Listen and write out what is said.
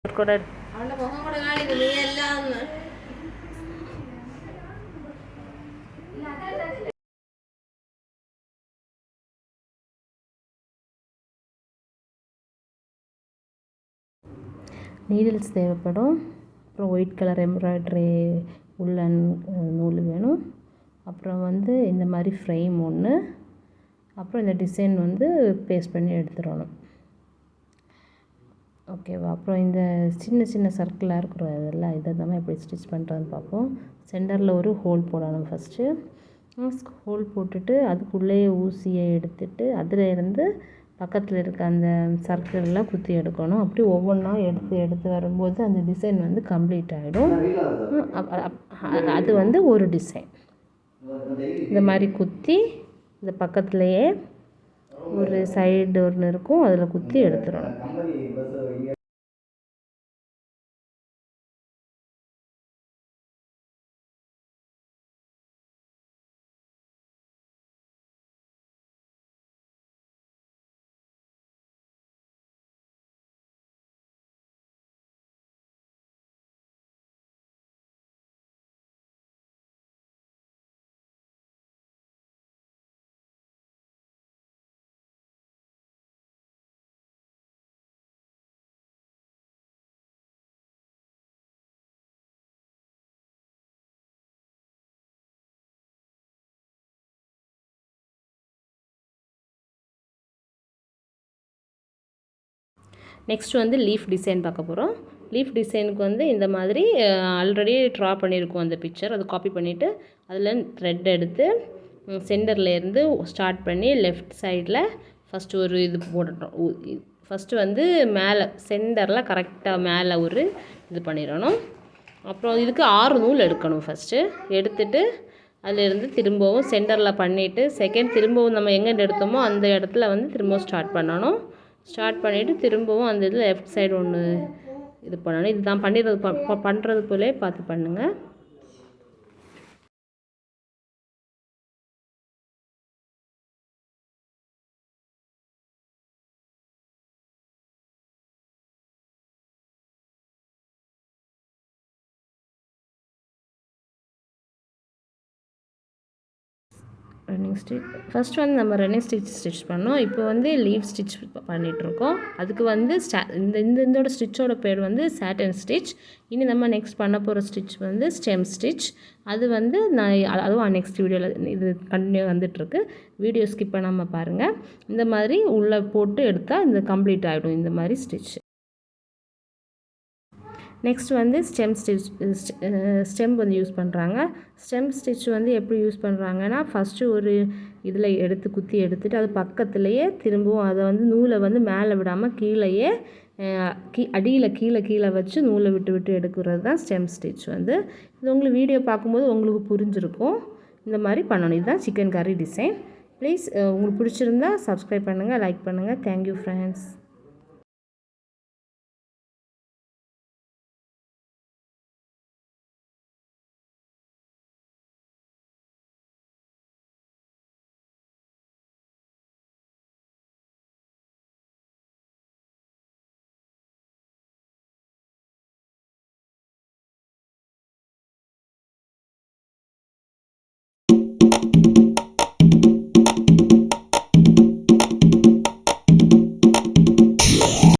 கூட நீடில்ஸ் தேவைப்படும். அப்புறம் ஒயிட் கலர் எம்ப்ராய்டரி உள்ளன் நூல் வேணும். அப்புறம் வந்து இந்த மாதிரி ஃப்ரேம் ஒன்று, அப்புறம் இந்த டிசைன் வந்து பேஸ்ட் பண்ணி எடுத்துடணும். ஓகேவா? அப்புறம் இந்த சின்ன சின்ன சர்க்கிளாக இருக்கிற இதெல்லாம் இதை தான் எப்படி ஸ்டிச் பண்ணுறதுன்னு பார்ப்போம். சென்டரில் ஒரு ஹோல் போடணும். ஃபஸ்ட்டு ஹோல் போட்டுட்டு அதுக்குள்ளேயே ஊசியை எடுத்துட்டு அதில் இருந்து பக்கத்தில் இருக்க அந்த சர்க்கிள்லாம் குத்தி எடுக்கணும். அப்படி ஒவ்வொன்றா எடுத்து வரும்போது அந்த டிசைன் வந்து கம்ப்ளீட் ஆகிடும். அது வந்து ஒரு டிசைன் இந்த மாதிரி குத்தி இந்த பக்கத்துலேயே ஒரு சைடு ஒன்று இருக்கும், அதில் குத்தி எடுத்துடணும். நெக்ஸ்ட் வந்து லீஃப் டிசைன் பார்க்க போகிறோம். லீஃப் டிசைனுக்கு வந்து இந்த மாதிரி ஆல்ரெடி ட்ரா பண்ணியிருக்கோம் அந்த பிக்சர். அதை காப்பி பண்ணிவிட்டு அதில் த்ரெட் எடுத்து சென்டர்லேருந்து ஸ்டார்ட் பண்ணி லெஃப்ட் சைடில் ஃபஸ்ட்டு ஒரு இது போட்டுட்டோம். ஃபஸ்ட்டு வந்து மேலே சென்டரில் கரெக்டாக மேலே ஒரு இது பண்ணிடணும். அப்புறம் இதுக்கு 6 நூல் எடுக்கணும். ஃபஸ்ட்டு எடுத்துட்டு அதிலேருந்து திரும்பவும் சென்டரில் பண்ணிவிட்டு செகண்ட் திரும்பவும் நம்ம எங்கே எடுத்தோமோ அந்த இடத்துல வந்து திரும்பவும் ஸ்டார்ட் பண்ணணும். ஸ்டார்ட் பண்ணிவிட்டு திரும்பவும் அந்த இதில் லெஃப்ட் சைடு ஒன்று இது பண்ணணும். இது தான் பண்ணுறது போலே பார்த்து பண்ணுங்கள். ரன்னிங் ஸ்டிச் ஃபஸ்ட்டு வந்து நம்ம ரன்னிங் ஸ்டிச் பண்ணோம். இப்போ வந்து லீவ் ஸ்டிச் பண்ணிகிட்ருக்கோம். அதுக்கு வந்து இதோட ஸ்டிச்சோட பேர் வந்து சாட்டன் ஸ்டிச். இனி நம்ம நெக்ஸ்ட் பண்ண போகிற ஸ்டிச் வந்து ஸ்டெம் ஸ்டிச். அது வந்து அதுவும் நெக்ஸ்ட் வீடியோவில் இது கண்டினியூ வந்துட்டுருக்கு. வீடியோ ஸ்கிப் பண்ணாமல் பாருங்கள். இந்த மாதிரி உள்ளே போட்டு எடுத்தால் இந்த கம்ப்ளீட் ஆகிடும் இந்த மாதிரி ஸ்டிச். நெக்ஸ்ட் வந்து ஸ்டெம் வந்து யூஸ் பண்ணுறாங்க. ஸ்டெம் ஸ்டிச் வந்து எப்படி யூஸ் பண்ணுறாங்கன்னா, ஃபஸ்ட்டு ஒரு இதில் குத்தி எடுத்துகிட்டு அது பக்கத்துலேயே திரும்பவும் அதை வந்து நூலை வந்து மேலே விடாமல் கீழேயே அடியில் கீழே வச்சு நூலை விட்டு எடுக்கிறது தான் ஸ்டெம் ஸ்டிச் வந்து. இது உங்களுக்கு வீடியோ பார்க்கும்போது உங்களுக்கு புரிஞ்சிருக்கும். இந்த மாதிரி பண்ணணும். இதுதான் சிக்கன் கறி டிசைன். ப்ளீஸ் உங்களுக்கு பிடிச்சிருந்தா சப்ஸ்கிரைப் பண்ணுங்கள், லைக் பண்ணுங்கள். Thank you friends.